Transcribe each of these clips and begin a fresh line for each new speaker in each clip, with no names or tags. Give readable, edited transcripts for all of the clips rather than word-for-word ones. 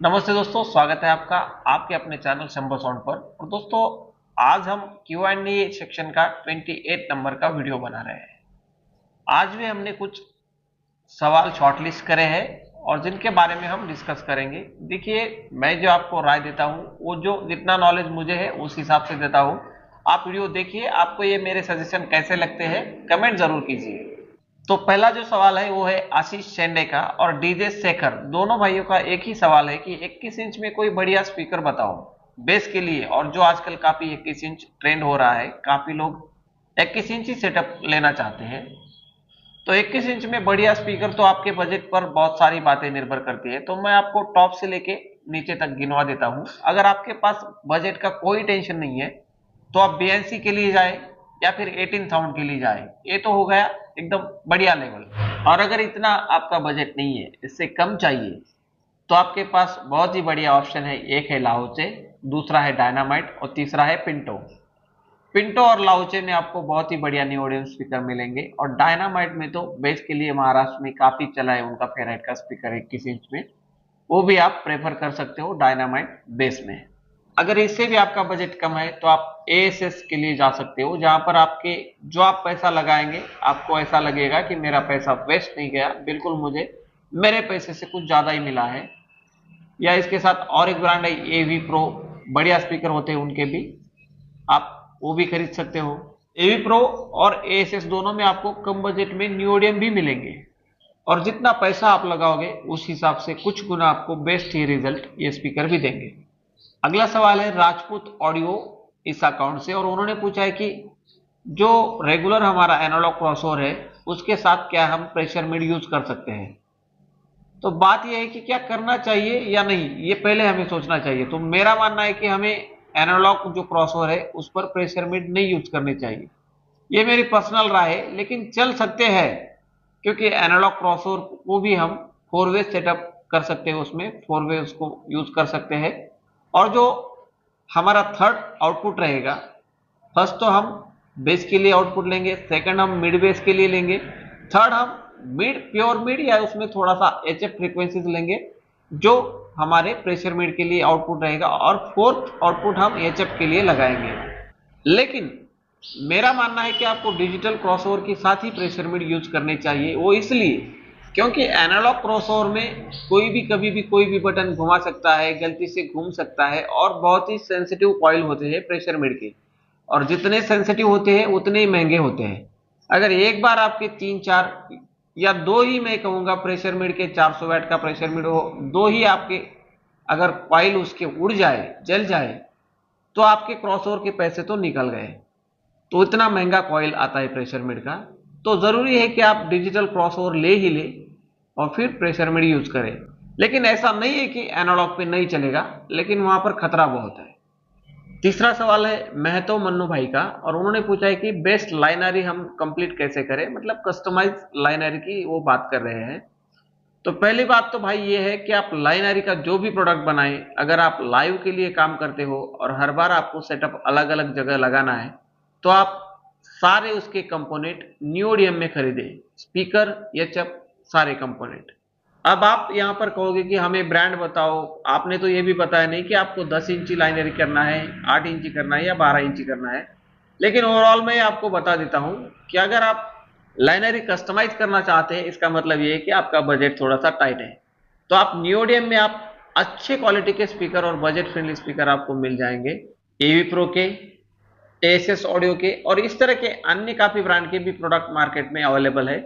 नमस्ते दोस्तों, स्वागत है आपका आपके अपने चैनल शंभो साउंड पर। और दोस्तों, आज हम Q&A सेक्शन का 28 नंबर का वीडियो बना रहे हैं। आज भी हमने कुछ सवाल शॉर्टलिस्ट करे हैं और जिनके बारे में हम डिस्कस करेंगे। देखिए, मैं जो आपको राय देता हूँ वो जो जितना नॉलेज मुझे है उस हिसाब से देता हूँ। आप वीडियो देखिए, आपको ये मेरे सजेशन कैसे लगते हैं कमेंट जरूर कीजिए। तो पहला जो सवाल है वो है आशीष शेंडे का और डीजे शेखर, दोनों भाइयों का एक ही सवाल है कि 21 इंच में कोई बढ़िया स्पीकर बताओ बेस के लिए। और जो आजकल काफी 21 इंच ट्रेंड हो रहा है, काफी लोग 21 इंच ही सेटअप लेना चाहते हैं। तो 21 इंच में बढ़िया स्पीकर तो आपके बजट पर बहुत सारी बातें निर्भर करती है। तो मैं आपको टॉप से लेके नीचे तक गिनवा देता हूं। अगर आपके पास बजट का कोई टेंशन नहीं है तो आप बीएनसी के लिए जाए या फिर 18 साउंड के लिए जाए, ये तो हो गया एकदम बढ़िया लेवल। और अगर इतना आपका बजट नहीं है, इससे कम चाहिए, तो आपके पास बहुत ही बढ़िया ऑप्शन है। एक है लाओचे, दूसरा है डायनामाइट और तीसरा है पिंटो। पिंटो और लाओचे में आपको बहुत ही बढ़िया नियोडियम स्पीकर मिलेंगे। और डायनामाइट में तो बेस के लिए महाराष्ट्र में काफी चला है उनका फेराइट का स्पीकर 21 इंच में, वो भी आप प्रेफर कर सकते हो डायनामाइट बेस में। अगर इससे भी आपका बजट कम है तो आप एएसएस के लिए जा सकते हो, जहां पर आपके जो आप पैसा लगाएंगे आपको ऐसा लगेगा कि मेरा पैसा वेस्ट नहीं गया, बिल्कुल मुझे मेरे पैसे से कुछ ज्यादा ही मिला है। या इसके साथ और एक ब्रांड है एवी प्रो, बढ़िया स्पीकर होते हैं उनके भी, आप वो भी खरीद सकते हो। एवी प्रो और एएसएस दोनों में आपको कम बजट में नियोडियम भी मिलेंगे। और जितना पैसा आप लगाओगे उस हिसाब से कुछ गुना आपको बेस्ट ही रिजल्ट ये स्पीकर भी देंगे। अगला सवाल है राजपूत ऑडियो इस अकाउंट से, और उन्होंने पूछा है कि जो रेगुलर हमारा एनालॉग क्रॉसओवर है उसके साथ क्या हम प्रेशर मिड यूज कर सकते हैं। तो बात यह है कि क्या करना चाहिए या नहीं, ये पहले हमें सोचना चाहिए। तो मेरा मानना है कि हमें एनालॉग जो क्रॉसओवर है उस पर प्रेशर मिड नहीं यूज करनी चाहिए। ये मेरी पर्सनल राय है, लेकिन चल सकते हैं क्योंकि एनालॉग क्रॉसओवर को भी हम 4 वे सेटअप कर सकते हैं, उसमें 4 वे उसको यूज कर सकते हैं। और जो हमारा थर्ड आउटपुट रहेगा, फर्स्ट तो हम बेस के लिए आउटपुट लेंगे, सेकंड हम मिड बेस के लिए लेंगे, थर्ड हम मिड प्योर मिड या उसमें थोड़ा सा एचएफ फ्रीक्वेंसीज लेंगे जो हमारे प्रेशर मिड के लिए आउटपुट रहेगा, और फोर्थ आउटपुट हम एचएफ के लिए लगाएंगे। लेकिन मेरा मानना है कि आपको डिजिटल क्रॉसओवर के साथ ही प्रेशर मिड यूज करने चाहिए। वो इसलिए क्योंकि एनालॉग क्रॉसओवर में कोई भी कभी भी कोई भी बटन घुमा सकता है, गलती से घूम सकता है, और बहुत ही सेंसिटिव कॉइल होते हैं प्रेशर मिड के। और जितने सेंसिटिव होते हैं उतने ही महंगे होते हैं। अगर एक बार आपके 3-4 या दो ही, मैं कहूंगा प्रेशर मिड के 400 वाट का प्रेशर मिड हो, दो ही आपके अगर कॉइल उसके उड़ जाए, जल जाए, तो आपके क्रॉसओवर के पैसे तो निकल गए। तो इतना महंगा कॉइल आता है प्रेशर मिड का। तो जरूरी है कि आप डिजिटल क्रॉसओवर ले ही ले और फिर प्रेशर मिड यूज करें। लेकिन ऐसा नहीं है कि एनालॉग पे नहीं चलेगा, लेकिन वहां पर खतरा बहुत है। तीसरा सवाल है महतो मन्नू भाई का, और उन्होंने पूछा है कि बेस्ट लाइनरी हम कंप्लीट कैसे करें, मतलब कस्टमाइज लाइनरी की वो बात कर रहे हैं। तो पहली बात तो भाई ये है कि आप लाइनरी का जो भी प्रोडक्ट बनाएं, अगर आप लाइव के लिए काम करते हो और हर बार आपको सेटअप अलग अलग जगह लगाना है, तो आप सारे उसके कंपोनेंट नियोडियम में खरीदे, स्पीकर एचएफ सारे कंपोनेंट। अब आप यहां पर कहोगे कि हमें ब्रांड बताओ, आपने तो ये भी बताया नहीं कि आपको 10 इंची लाइनरी करना है, 8 इंची करना है या 12 इंची करना है। लेकिन ओवरऑल मैं आपको बता देता हूं कि अगर आप लाइनरी कस्टमाइज करना चाहते हैं, इसका मतलब ये है कि आपका बजट थोड़ा सा टाइट है। तो आप नियोडियम में आप अच्छे क्वालिटी के स्पीकर और बजट फ्रेंडली स्पीकर आपको मिल जाएंगे, एवी प्रो के, एएसएस ऑडियो के, और इस तरह के अन्य काफी ब्रांड के भी प्रोडक्ट मार्केट में अवेलेबल है।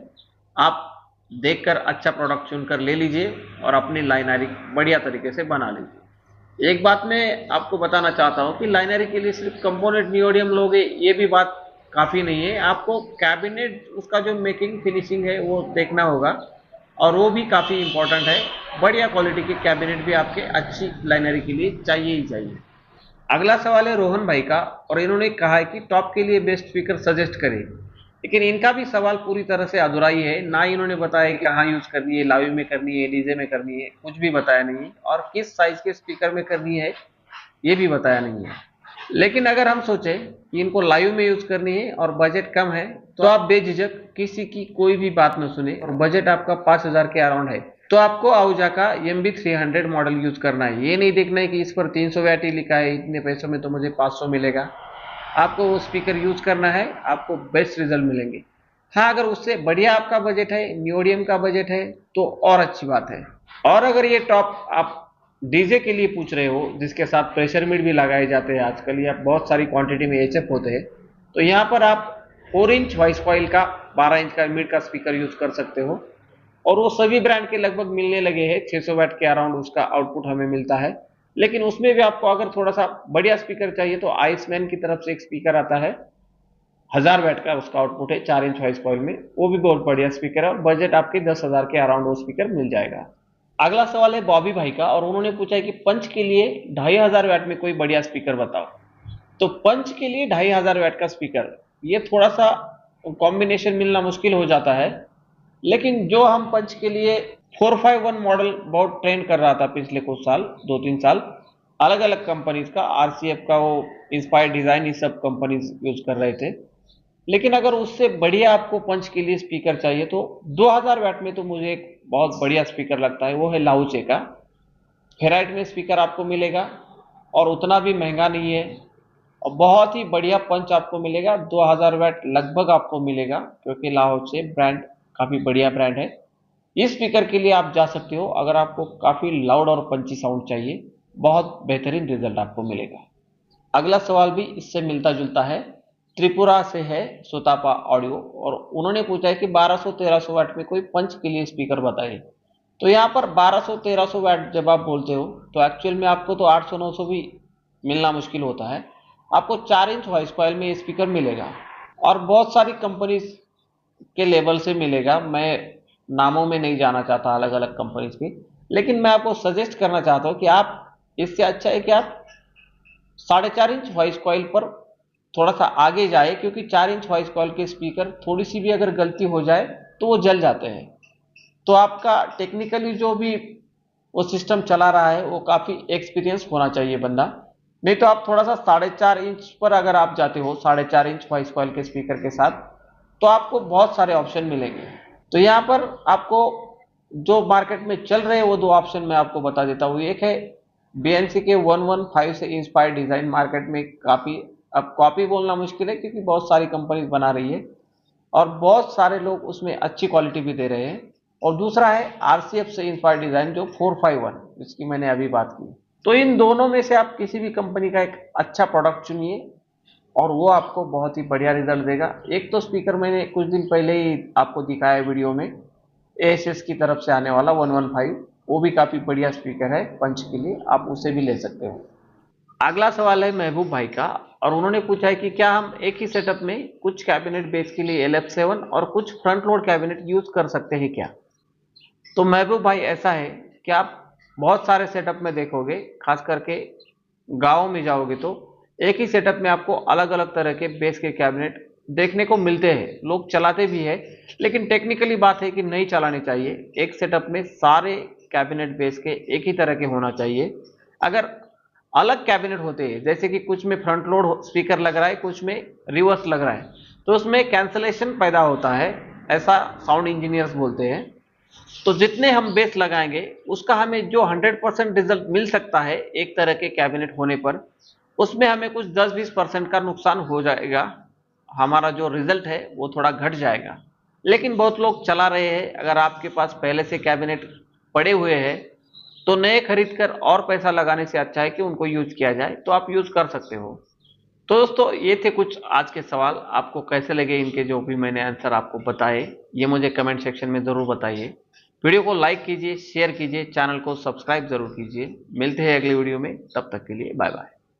आप देखकर अच्छा प्रोडक्ट चुनकर ले लीजिए और अपनी लाइनरी बढ़िया तरीके से बना लीजिए। एक बात मैं आपको बताना चाहता हूं कि लाइनरी के लिए सिर्फ कंपोनेंट नियोडियम लोगे ये भी बात काफी नहीं है, आपको कैबिनेट उसका जो मेकिंग फिनिशिंग है वो देखना होगा, और वो भी काफी इंपॉर्टेंट है। बढ़िया क्वालिटी के कैबिनेट भी आपके अच्छी लाइनरी के लिए चाहिए ही चाहिए। अगला सवाल है रोहन भाई का, और इन्होंने कहा है कि टॉप के लिए बेस्ट स्पीकर सजेस्ट करें। लेकिन इनका भी सवाल पूरी तरह से अधूरा ही है, ना ही इन्होंने बताया कि कहाँ यूज करनी है, लाइव में करनी है, डीजे में करनी है, कुछ भी बताया नहीं, और किस साइज के स्पीकर में करनी है ये भी बताया नहीं है। लेकिन अगर हम सोचें कि इनको लाइव में यूज करनी है और बजट कम है, तो आप बेझिझक किसी की कोई भी बात न सुने, और बजट आपका 5,000 के अराउंड है तो आपको आहूजा का MB300 मॉडल यूज करना है। ये नहीं देखना है कि इस पर 300 वैट ही लिखा है, इतने पैसों में तो मुझे 500 मिलेगा। आपको वो स्पीकर यूज करना है, आपको बेस्ट रिजल्ट मिलेंगे। हाँ, अगर उससे बढ़िया आपका बजट है, न्यूडियम का बजट है, तो और अच्छी बात है। और अगर ये टॉप आप डीजे के लिए पूछ रहे हो, जिसके साथ प्रेशर मीट भी लगाए जाते हैं आजकल, या बहुत सारी क्वांटिटी में HF होते हैं, तो यहाँ पर आप 4 इंच वॉइस कॉइल का 12 इंच का मिड का स्पीकर यूज कर सकते हो। और वो सभी ब्रांड के लगभग मिलने लगे हैं, 600 वाट के अराउंड उसका आउटपुट हमें मिलता है। लेकिन उसमें भी आपको अगर थोड़ा सा बढ़िया स्पीकर चाहिए तो आइसमैन की तरफ से एक स्पीकर आता है, 1000 वाट का उसका आउटपुट है 4 इंच वॉइस कॉइल में, वो भी बहुत बढ़िया स्पीकर है और बजट आपके 10,000 के अराउंड वो स्पीकर मिल जाएगा। अगला सवाल है बॉबी भाई का, और उन्होंने पूछा है कि पंच के लिए 2500 वाट में कोई बढ़िया स्पीकर बताओ। तो पंच के लिए 2500 वाट का स्पीकर, ये थोड़ा सा कॉम्बिनेशन मिलना मुश्किल हो जाता है। लेकिन जो हम पंच के लिए 451 मॉडल बहुत ट्रेंड कर रहा था पिछले कुछ साल, 2-3 साल, अलग अलग कंपनीज का, RCF का, वो इंस्पायर डिजाइन, ये सब कंपनीज यूज कर रहे थे। लेकिन अगर उससे बढ़िया आपको पंच के लिए स्पीकर चाहिए तो 2000 वाट में तो मुझे एक बहुत बढ़िया स्पीकर लगता है, वो है लाउचे का। फेराइट में स्पीकर आपको मिलेगा और उतना भी महंगा नहीं है, और बहुत ही बढ़िया पंच आपको मिलेगा। 2000 वाट लगभग आपको मिलेगा, क्योंकि लाउचे ब्रांड काफी बढ़िया ब्रांड है। इस स्पीकर के लिए आप जा सकते हो अगर आपको काफी लाउड और पंची साउंड चाहिए, बहुत बेहतरीन रिजल्ट आपको मिलेगा। अगला सवाल भी इससे मिलता जुलता है, त्रिपुरा से है सुतापा ऑडियो, और उन्होंने पूछा है कि 1200-1300 वाट में कोई पंच के लिए स्पीकर बताइए। तो यहाँ पर 1200-1300 वाट जब आप बोलते हो तो एक्चुअल में आपको तो 800-900 भी मिलना मुश्किल होता है। आपको 4 इंच वॉइस कॉइल में ये स्पीकर मिलेगा और बहुत सारी कंपनीज के लेवल से मिलेगा। मैं नामों में नहीं जाना चाहता अलग अलग कंपनीज की, लेकिन मैं आपको सजेस्ट करना चाहता हूँ कि आप, इससे अच्छा है कि आप 4.5 इंच वॉइस कॉइल पर थोड़ा सा आगे जाए, क्योंकि 4 इंच वॉइस कॉइल के स्पीकर थोड़ी सी भी अगर गलती हो जाए तो वो जल जाते हैं। तो आपका टेक्निकली जो भी वो सिस्टम चला रहा है वो काफी एक्सपीरियंस होना चाहिए बंदा। नहीं तो आप थोड़ा सा 4.5 इंच पर अगर आप जाते हो, 4.5 इंच वॉइस कॉइल के स्पीकर के साथ, तो आपको बहुत सारे ऑप्शन मिलेंगे। तो यहाँ पर आपको जो मार्केट में चल रहे हैं वो 2 ऑप्शन मैं आपको बता देता हूँ। एक है BNC के 115 से इंस्पायर डिजाइन, मार्केट में काफी, अब कॉपी बोलना मुश्किल है क्योंकि बहुत सारी कंपनीज बना रही है और बहुत सारे लोग उसमें अच्छी क्वालिटी भी दे रहे हैं। और दूसरा है RCF से इंस्पायर डिजाइन जो 451, जिसकी मैंने अभी बात की। तो इन दोनों में से आप किसी भी कंपनी का एक अच्छा प्रोडक्ट चुनिए और वो आपको बहुत ही बढ़िया रिजल्ट देगा। एक तो स्पीकर मैंने कुछ दिन पहले ही आपको दिखाया वीडियो में, ASS की तरफ से आने वाला 115, वो भी काफी बढ़िया स्पीकर है पंच के लिए, आप उसे भी ले सकते हो। अगला सवाल है महबूब भाई का, और उन्होंने पूछा है कि क्या हम एक ही सेटअप में कुछ कैबिनेट बेस के लिए LF7 और कुछ फ्रंट लोड कैबिनेट यूज कर सकते हैं क्या। तो महबूब भाई ऐसा है कि आप बहुत सारे सेटअप में देखोगे, खास करके गाँव में जाओगे तो एक ही सेटअप में आपको अलग अलग तरह के बेस के कैबिनेट देखने को मिलते हैं, लोग चलाते भी है। लेकिन टेक्निकली बात है कि नहीं चलाने चाहिए। एक सेटअप में सारे कैबिनेट बेस के एक ही तरह के होना चाहिए। अगर अलग कैबिनेट होते हैं, जैसे कि कुछ में फ्रंट लोड स्पीकर लग रहा है, कुछ में रिवर्स लग रहा है, तो उसमें कैंसलेशन पैदा होता है, ऐसा साउंड इंजीनियर्स बोलते हैं। तो जितने हम बेस लगाएंगे उसका हमें जो 100% रिजल्ट मिल सकता है एक तरह के कैबिनेट होने पर, उसमें हमें कुछ 10-20% का नुकसान हो जाएगा, हमारा जो रिजल्ट है वो थोड़ा घट जाएगा। लेकिन बहुत लोग चला रहे हैं। अगर आपके पास पहले से कैबिनेट पड़े हुए हैं तो नए खरीद कर और पैसा लगाने से अच्छा है कि उनको यूज किया जाए, तो आप यूज कर सकते हो। तो दोस्तों ये थे कुछ आज के सवाल, आपको कैसे लगे इनके जो भी मैंने आंसर आपको बताए, ये मुझे कमेंट सेक्शन में जरूर बताइए। वीडियो को लाइक कीजिए, शेयर कीजिए, चैनल को सब्सक्राइब जरूर कीजिए। मिलते हैं अगले वीडियो में, तब तक के लिए बाय बाय।